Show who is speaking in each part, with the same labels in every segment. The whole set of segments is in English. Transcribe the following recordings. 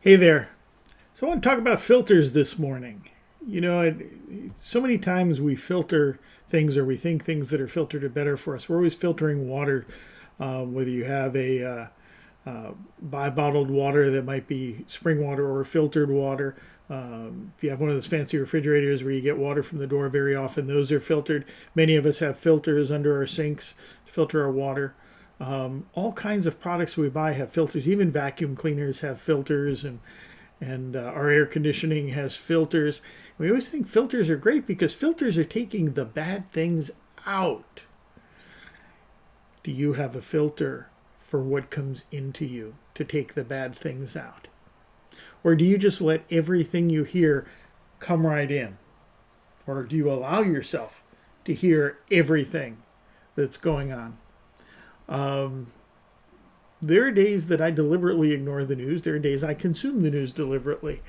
Speaker 1: Hey there. So I want to talk about filters this morning. You know, so many times we filter things or we think things that are filtered are better for us. We're always filtering water, whether you have buy bottled water that might be spring water or filtered water. If you have one of those fancy refrigerators where you get water from the door very often, those are filtered. Many of us have filters under our sinks to filter our water. All kinds of products we buy have filters. Even vacuum cleaners have filters, and our air conditioning has filters. We always think filters are great because filters are taking the bad things out. Do you have a filter for what comes into you to take the bad things out? Or do you just let everything you hear come right in? Or do you allow yourself to hear everything that's going on? There are days that I deliberately ignore the news. There are days I consume the news deliberately.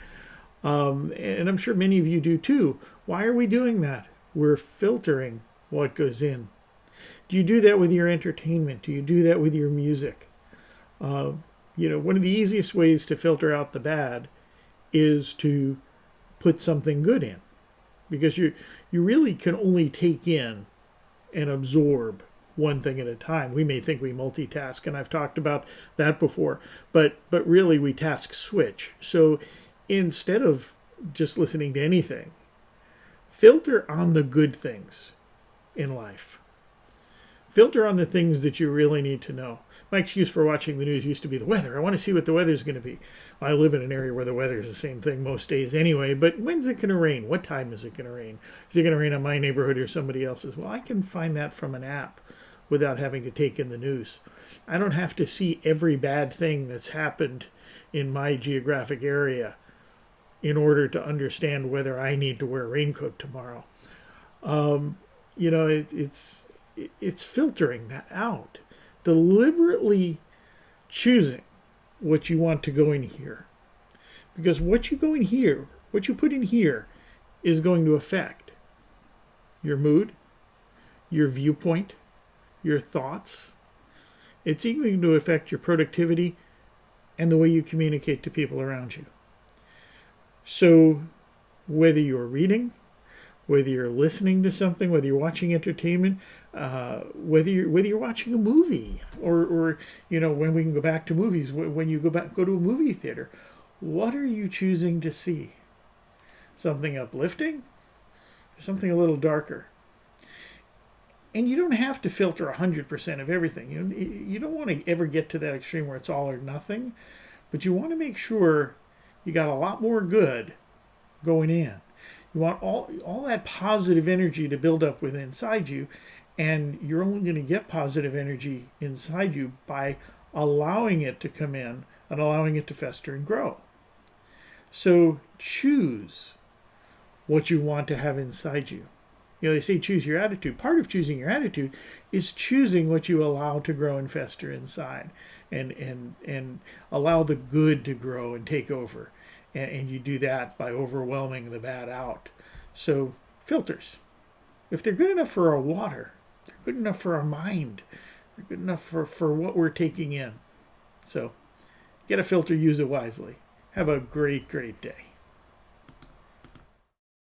Speaker 1: And I'm sure many of you do too. Why are we doing that? We're filtering what goes in. Do you do that with your entertainment? Do you do that with your music? One of the easiest ways to filter out the bad is to put something good in, because you really can only take in and absorb one thing at a time. We may think we multitask, and I've talked about that before, but really we task switch. So instead of just listening to anything, filter on the good things in life. Filter on the things that you really need to know. My excuse for watching the news used to be the weather. I want to see what the weather's going to be. I live in an area where the weather is the same thing most days anyway, but when's it going to rain? What time is it going to rain? Is it going to rain on my neighborhood or somebody else's? Well, I can find that from an app without having to take in the news. I don't have to see every bad thing that's happened in my geographic area in order to understand whether I need to wear a raincoat tomorrow. It's filtering that out, deliberately choosing what you want to go in here, because what you go in here, what you put in here, is going to affect your mood, your viewpoint, your thoughts. It's even going to affect your productivity and the way you communicate to people around you. So whether you're reading, whether you're listening to something, whether you're watching entertainment, whether you're watching a movie, or when we can go back to movies, when you go to a movie theater, what are you choosing to see? Something uplifting, or something a little darker? And you don't have to filter 100% of everything. You don't want to ever get to that extreme where it's all or nothing, but you want to make sure you got a lot more good going in. You want all that positive energy to build up within inside you, and you're only going to get positive energy inside you by allowing it to come in and allowing it to fester and grow. So choose what you want to have inside you. They say choose your attitude. Part of choosing your attitude is choosing what you allow to grow and fester inside, and allow the good to grow and take over. And you do that by overwhelming the bad out. So filters, if they're good enough for our water, they're good enough for our mind. They're good enough for what we're taking in. So get a filter, use it wisely. Have a great, great day.